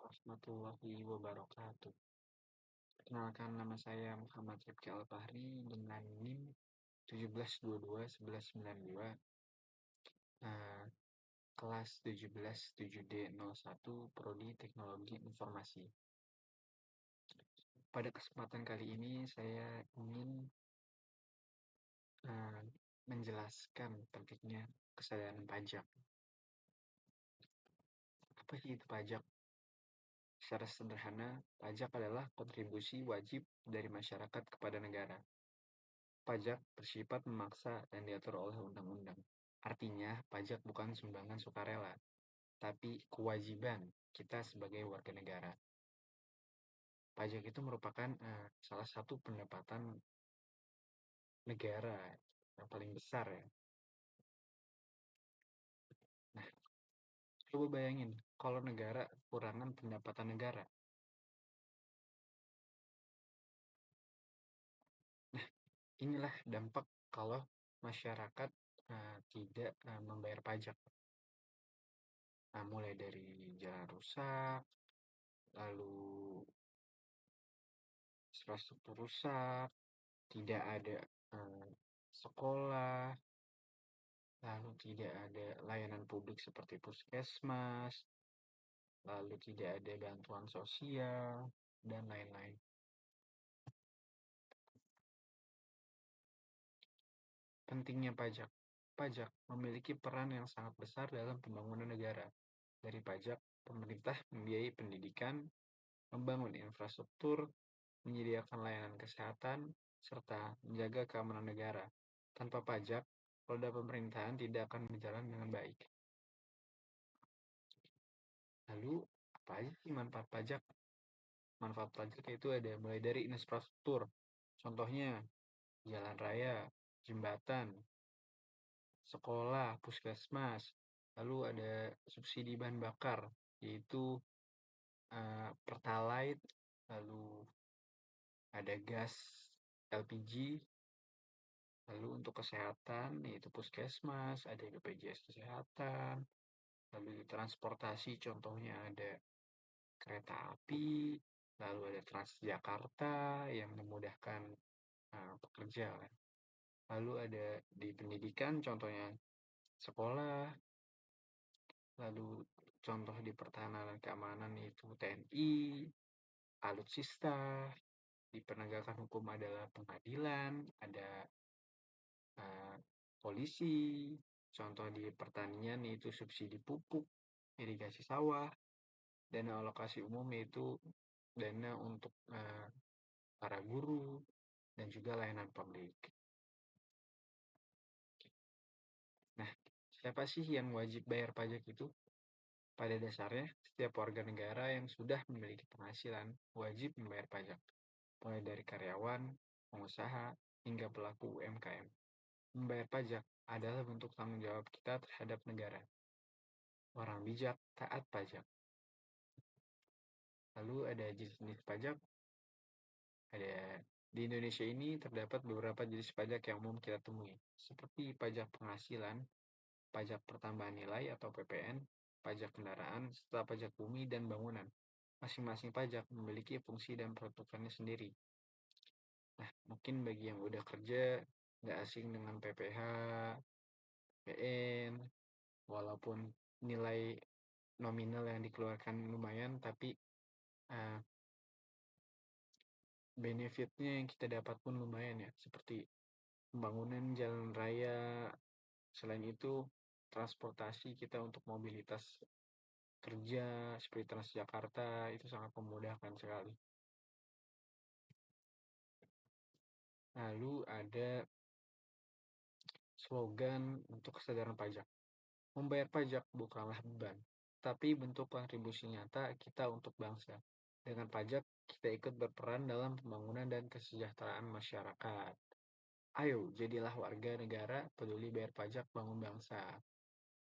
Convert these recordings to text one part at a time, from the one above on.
warahmatullahi wabarakatuh. Perkenalkan, nama saya Muhammad Rifki Al-Fahri dengan NIM 17221192, eh, kelas 17 7D01, Prodi Teknologi Informasi. Pada kesempatan kali ini saya ingin menjelaskan pentingnya kesadaran pajak. Apa sih itu pajak? Secara sederhana, pajak adalah kontribusi wajib dari masyarakat kepada negara. Pajak bersifat memaksa dan diatur oleh undang-undang. Artinya, pajak bukan sumbangan sukarela, tapi kewajiban kita sebagai warga negara. Pajak itu merupakan salah satu pendapatan negara yang paling besar ya. Nah, coba bayangin kalau negara kekurangan pendapatan negara. Nah, inilah dampak kalau masyarakat tidak membayar pajak. Nah, mulai dari jalan rusak, lalu infrastruktur rusak, tidak ada sekolah, lalu tidak ada layanan publik seperti puskesmas, lalu tidak ada bantuan sosial, dan lain-lain. Pentingnya pajak. Pajak memiliki peran yang sangat besar dalam pembangunan negara. Dari pajak, pemerintah membiayai pendidikan, membangun infrastruktur, menyediakan layanan kesehatan, serta menjaga keamanan negara. Tanpa pajak, roda pemerintahan tidak akan berjalan dengan baik. Lalu, apa aja sih manfaat pajak? Manfaat pajak itu ada mulai dari infrastruktur. Contohnya, jalan raya, jembatan, sekolah, puskesmas. Lalu ada subsidi bahan bakar, yaitu Pertalite, lalu ada gas LPG. Lalu untuk kesehatan, yaitu puskesmas, ada BPJS Kesehatan. Lalu transportasi, contohnya ada kereta api, lalu ada Transjakarta yang memudahkan pekerja. Lalu ada di pendidikan, contohnya sekolah. Lalu contoh di pertahanan dan keamanan itu TNI, alutsista. Di penegakan hukum adalah pengadilan, ada polisi. Contoh di pertanian itu subsidi pupuk, irigasi sawah. Dana alokasi umum yaitu dana untuk para guru dan juga layanan publik. Nah, siapa sih yang wajib bayar pajak itu? Pada dasarnya, setiap warga negara yang sudah memiliki penghasilan wajib membayar pajak, mulai dari karyawan, pengusaha, hingga pelaku UMKM. Membayar pajak adalah bentuk tanggung jawab kita terhadap negara. Orang bijak taat pajak. Lalu ada jenis pajak. Di Indonesia ini terdapat beberapa jenis pajak yang umum kita temui, seperti pajak penghasilan, pajak pertambahan nilai atau PPN, pajak kendaraan, serta pajak bumi dan bangunan. Masing-masing pajak memiliki fungsi dan peruntukannya sendiri. Nah, mungkin bagi yang udah kerja, nggak asing dengan PPH, PN, walaupun nilai nominal yang dikeluarkan lumayan, tapi benefitnya yang kita dapat pun lumayan ya, seperti pembangunan jalan raya. Selain itu, transportasi kita untuk mobilitas kerja seperti Transjakarta itu sangat memudahkan sekali. Lalu ada slogan untuk kesadaran pajak. Membayar pajak bukanlah beban, tapi bentuk kontribusi nyata kita untuk bangsa. Dengan pajak, kita ikut berperan dalam pembangunan dan kesejahteraan masyarakat. Ayo, jadilah warga negara peduli bayar pajak bangun bangsa.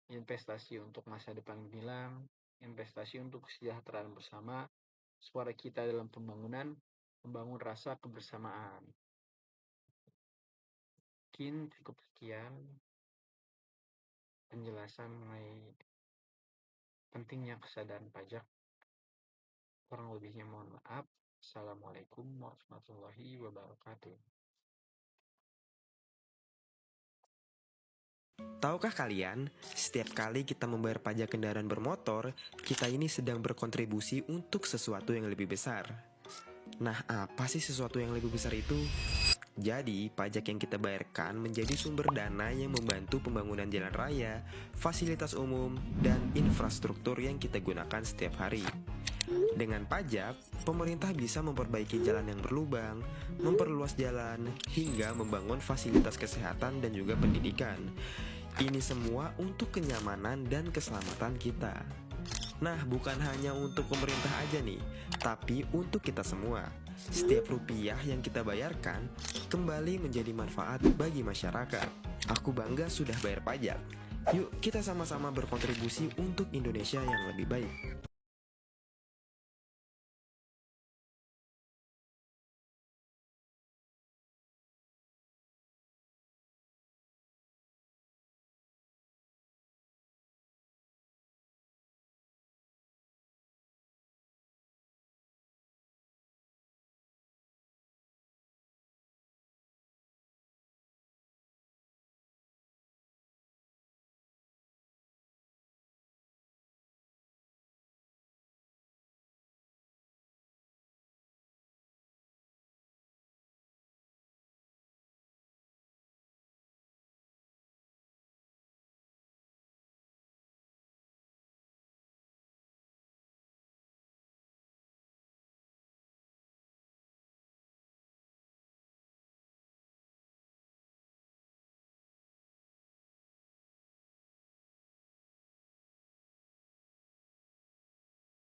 Investasi untuk masa depan gemilang, investasi untuk kesejahteraan bersama, suara kita dalam pembangunan, membangun rasa kebersamaan. Mungkin cukup sekian penjelasan mengenai pentingnya kesadaran pajak. Kurang lebihnya mohon maaf. Assalamualaikum warahmatullahi wabarakatuh. Tahukah kalian, setiap kali kita membayar pajak kendaraan bermotor, kita ini sedang berkontribusi untuk sesuatu yang lebih besar. Nah, apa sih sesuatu yang lebih besar itu? Jadi, pajak yang kita bayarkan menjadi sumber dana yang membantu pembangunan jalan raya, fasilitas umum, dan infrastruktur yang kita gunakan setiap hari. Dengan pajak, pemerintah bisa memperbaiki jalan yang berlubang, memperluas jalan, hingga membangun fasilitas kesehatan dan juga pendidikan. Ini semua untuk kenyamanan dan keselamatan kita. Nah, bukan hanya untuk pemerintah aja nih, tapi untuk kita semua. Setiap rupiah yang kita bayarkan kembali menjadi manfaat bagi masyarakat. Aku bangga sudah bayar pajak. Yuk, kita sama-sama berkontribusi untuk Indonesia yang lebih baik.